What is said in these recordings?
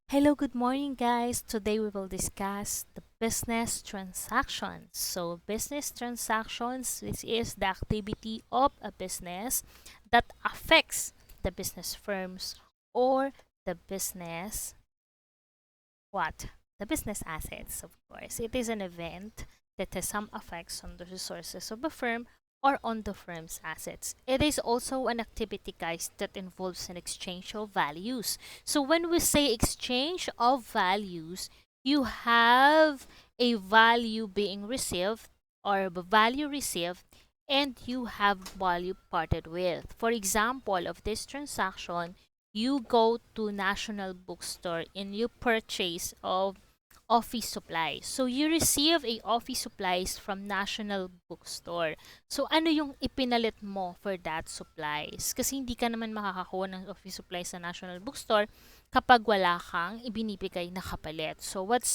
Hello, good morning, guys. Today we will discuss the business transactions. So, business transactions, this is the activity of a business that affects the business firms or the business what? The business assets, of course. It is an event that has some effects on the resources of a firm or on the firm's assets. It is also an activity, guys, that involves an exchange of values. So when we say exchange of values, you have a value being received or a value received and you have value parted with. For example, of this transaction, you go to National Bookstore and you purchase of office supplies. So you receive a office supplies from National Bookstore. So ano yung ipinalit mo for that supplies? Kasi hindi ka naman makakakuha ng office supplies sa National Bookstore kapag wala kang ibinibigay na kapalit. So what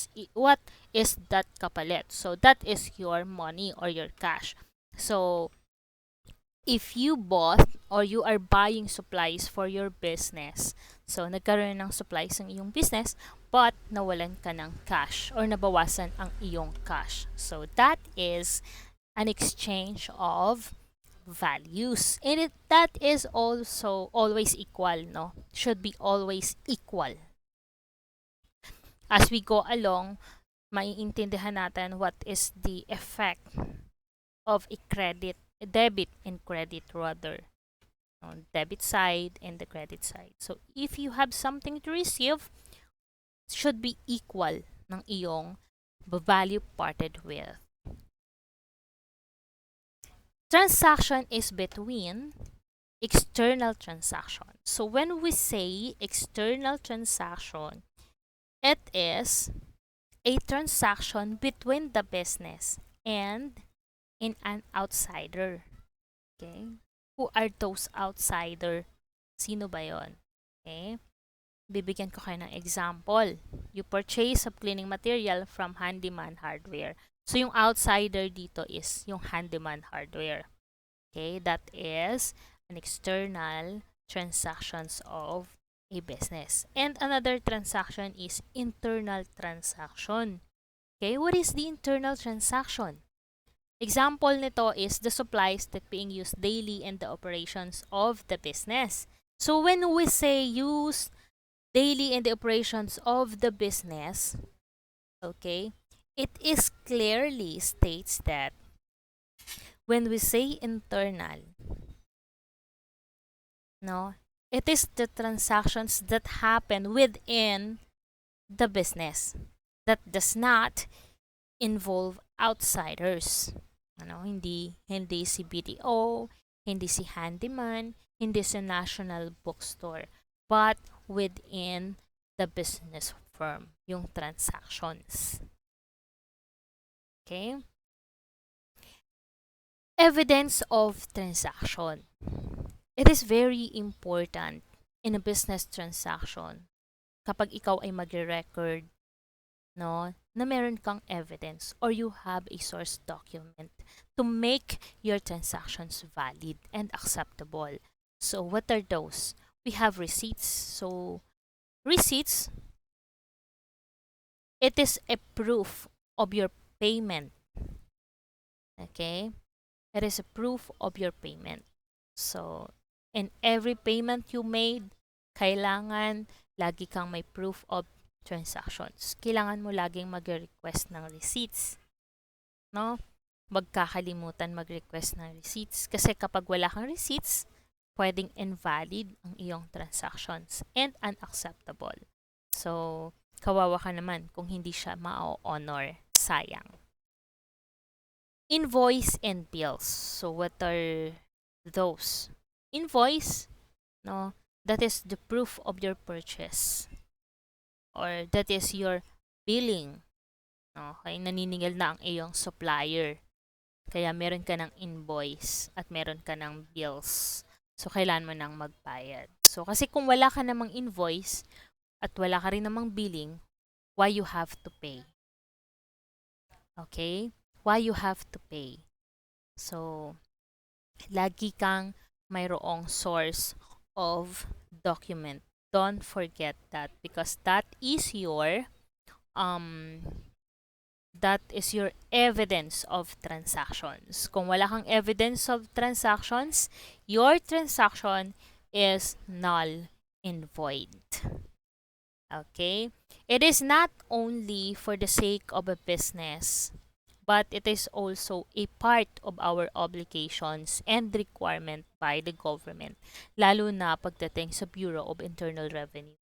is that kapalit? So that is your money or your cash. So if you bought or you are buying supplies for your business, so nagkaroon ng supplies ng iyong business, but nawalan ka ng cash or nabawasan ang iyong cash. So that is an exchange of values. And that is also always equal, no? Should be always equal. As we go along, maiintindihan natin what is the effect of a debit and credit rather, on debit side and the credit side. So if you have something to receive, should be equal ng iyong value parted with. Transaction is between external transaction. So when we say external transaction, it is a transaction between the business and in an outsider. Okay? Who are those outsider? Sino ba yon? Okay? Bibigyan ko kayo ng example. You purchase of cleaning material from Handyman Hardware. So, yung outsider dito is yung Handyman Hardware. Okay? That is an external transactions of a business. And another transaction is internal transaction. Okay? What is the internal transaction? Example nito is the supplies that being used daily in the operations of the business. So when we say use daily in the operations of the business, okay, it is clearly states that when we say internal, no, it is the transactions that happen within the business that does not involve outsiders. Ano, hindi si BDO, hindi si handyman, hindi si national bookstore, but within the business firm, yung transactions. Okay? Evidence of transaction. It is very important in a business transaction kapag ikaw ay magre-record, no, na meron kang evidence or you have a source document to make your transactions valid and acceptable. So what are those? We have receipts. So receipts, it is a proof of your payment. Okay? It is a proof of your payment. So in every payment you made, kailangan lagi kang may proof of transactions. Kailangan mo laging mag-request ng receipts. No? Magkakalimutan mag-request ng receipts. Kasi kapag wala kang receipts, pwedeng invalid ang iyong transactions and unacceptable. So, kawawa ka naman kung hindi siya ma-honor. Sayang. Invoice and bills. So, what are those? Invoice, no? That is the proof of your purchase. Or that is your billing. No? Kaya naniningil na ang iyong supplier. Kaya meron ka ng invoice at meron ka ng bills. So, kailangan mo nang magbayad. So, kasi kung wala ka namang invoice at wala ka rin namang billing, why you have to pay? Okay? Why you have to pay? So, lagi kang mayroong source of document Don't forget that, because um that is your evidence of transactions. Kung wala kang evidence of transactions, your transaction is null and void. Okay? It is not only for the sake of a business, but it is also a part of our obligations and requirement by the government, lalo na pagdating sa Bureau of Internal Revenue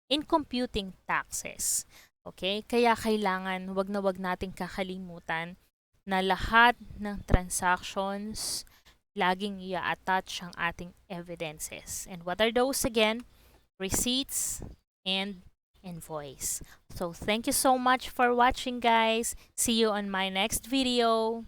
in computing taxes. Okay? Kaya kailangan wag na wag nating kakalimutan na lahat ng transactions laging i-attach ang ating evidences. And what are those again? Receipts and invoice. So thank you so much for watching, guys. See you on my next video.